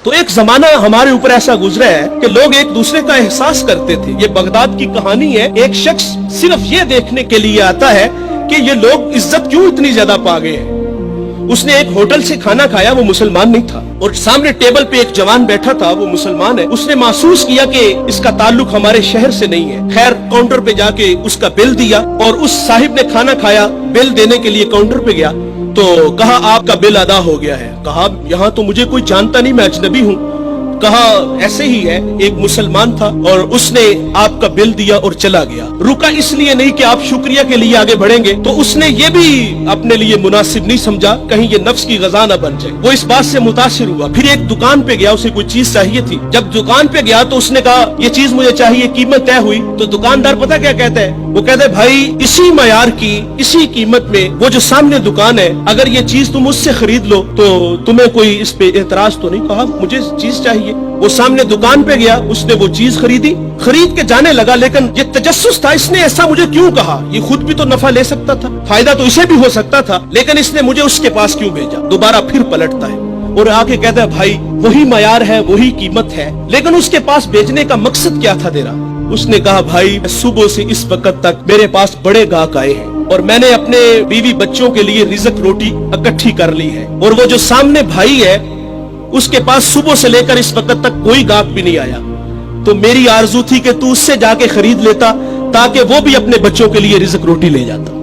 تو ایک زمانہ ہمارے اوپر ایسا گزرا ہے کہ لوگ ایک دوسرے کا احساس کرتے تھے. یہ بغداد کی کہانی ہے. ایک شخص صرف یہ دیکھنے کے لیے آتا ہے کہ یہ لوگ عزت کیوں اتنی زیادہ پا گئے ہیں. اس نے ایک ہوٹل سے کھانا کھایا, وہ مسلمان نہیں تھا, اور سامنے ٹیبل پہ ایک جوان بیٹھا تھا, وہ مسلمان ہے. اس نے محسوس کیا کہ اس کا تعلق ہمارے شہر سے نہیں ہے. خیر کاؤنٹر پہ جا کے اس کا بل دیا, اور اس صاحب نے کھانا کھایا, بل دینے کے لیے کاؤنٹر پہ گیا تو کہا آپ کا بل ادا ہو گیا ہے. کہا یہاں تو مجھے کوئی جانتا نہیں, میں اجنبی ہوں. کہا ایسے ہی ہے, ایک مسلمان تھا اور اس نے آپ کا بل دیا اور چلا گیا. رکا اس لیے نہیں کہ آپ شکریہ کے لیے آگے بڑھیں گے, تو اس نے یہ بھی اپنے لیے مناسب نہیں سمجھا کہیں یہ نفس کی غذا نہ بن جائے. وہ اس بات سے متاثر ہوا. پھر ایک دکان پہ گیا, اسے کوئی چیز چاہیے تھی. جب دکان پہ گیا تو اس نے کہا یہ چیز مجھے چاہیے, قیمت طے ہوئی. تو دکاندار پتہ کیا کہتا ہے, وہ کہتا ہے بھائی اسی معیار کی اسی قیمت میں وہ جو سامنے دکان ہے, اگر یہ چیز تم اس سے خرید لو تو تمہیں کوئی اس پہ اعتراض تو نہیں. کہا مجھے چیز چاہیے. وہ سامنے دکان پہ گیا, اس نے وہ چیز خریدی, خرید کے جانے لگا. لیکن یہ تجسس تھا, اس نے ایسا مجھے کیوں کہا, یہ خود بھی تو نفع لے سکتا تھا, فائدہ تو اسے بھی ہو سکتا تھا, لیکن اس نے مجھے اس کے پاس کیوں بھیجا. دوبارہ پھر پلٹتا ہے اور آ کے کہتا ہے بھائی وہی معیار ہے, وہی قیمت ہے, لیکن اس کے پاس بھیجنے کا مقصد کیا تھا تیرا. اس نے کہا بھائی صبح سے اس وقت تک میرے پاس بڑے گاہک آئے ہیں اور میں نے اپنے بیوی بچوں کے لیے رزق روٹی اکٹھی کر لی ہے, اور وہ جو سامنے بھائی ہے اس کے پاس صبح سے لے کر اس وقت تک کوئی گاہک بھی نہیں آیا. تو میری آرزو تھی کہ تو اس سے جا کے خرید لیتا تاکہ وہ بھی اپنے بچوں کے لیے رزق روٹی لے جاتا.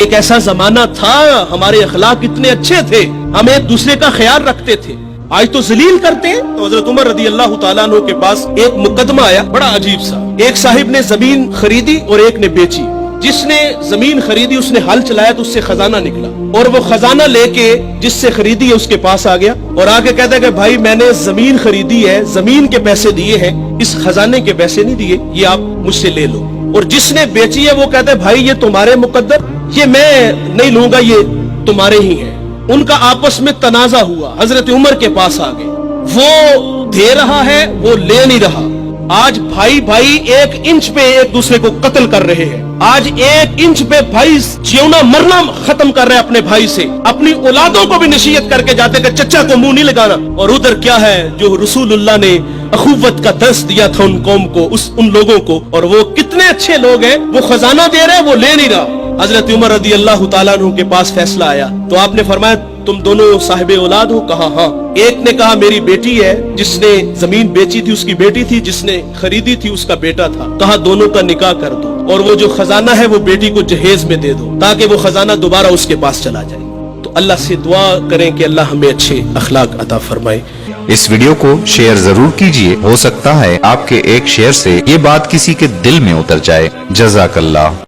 ایک ایسا زمانہ تھا, ہمارے اخلاق اتنے اچھے تھے, ہم ایک دوسرے کا خیال رکھتے تھے. آج تو ذلیل کرتے ہیں. تو حضرت عمر رضی اللہ تعالیٰ عنہ کے پاس ایک مقدمہ آیا بڑا عجیب سا. ایک صاحب نے زمین خریدی اور ایک نے بیچی. جس نے زمین خریدی اس نے ہل چلایا تو اس سے خزانہ نکلا, اور وہ خزانہ لے کے جس سے خریدی ہے اس کے پاس آ گیا اور آ کے کہتا ہے کہ بھائی میں نے زمین خریدی ہے, زمین کے پیسے دیے ہیں, اس خزانے کے پیسے نہیں دیے, یہ آپ مجھ سے لے لو. اور جس نے بیچی ہے وہ کہتا ہے بھائی یہ تمہارے مقدر, یہ میں نہیں لوں گا, یہ تمہارے ہی ہیں. ان کا آپس میں تنازع ہوا, حضرت عمر کے پاس آ گئے. وہ دے رہا ہے, وہ لے نہیں رہا. آج بھائی بھائی ایک انچ پہ ایک دوسرے کو قتل کر رہے ہیں. آج ایک انچ پہ بھائی جیونا مرنا ختم کر رہے اپنے بھائی سے, اپنی اولادوں کو بھی نصیحت کر کے جاتے کہ چچا کو منہ نہیں لگانا. اور ادھر کیا ہے جو رسول اللہ نے اخوت کا درس دیا تھا ان قوم کو, ان لوگوں کو, اور وہ کتنے اچھے لوگ ہیں, وہ خزانہ دے رہے, وہ لے نہیں رہا. حضرت عمر رضی اللہ تعالیٰ عنہ کے پاس فیصلہ آیا تو آپ نے فرمایا تم دونوں صاحب اولاد ہو. کہا ہاں. ایک نے کہا میری بیٹی ہے, جس نے زمین بیچی تھی اس کی بیٹی تھی, جس نے خریدی تھی اس کا بیٹا تھا. کہا دونوں کا نکاح کر دو, اور وہ جو خزانہ ہے وہ بیٹی کو جہیز میں دے دو تاکہ وہ خزانہ دوبارہ اس کے پاس چلا جائے. تو اللہ سے دعا کریں کہ اللہ ہمیں اچھے اخلاق عطا فرمائے. اس ویڈیو کو شیئر ضرور کیجئے, ہو سکتا ہے آپ کے ایک شیئر سے یہ بات کسی کے دل میں اتر جائے. جزاک اللہ.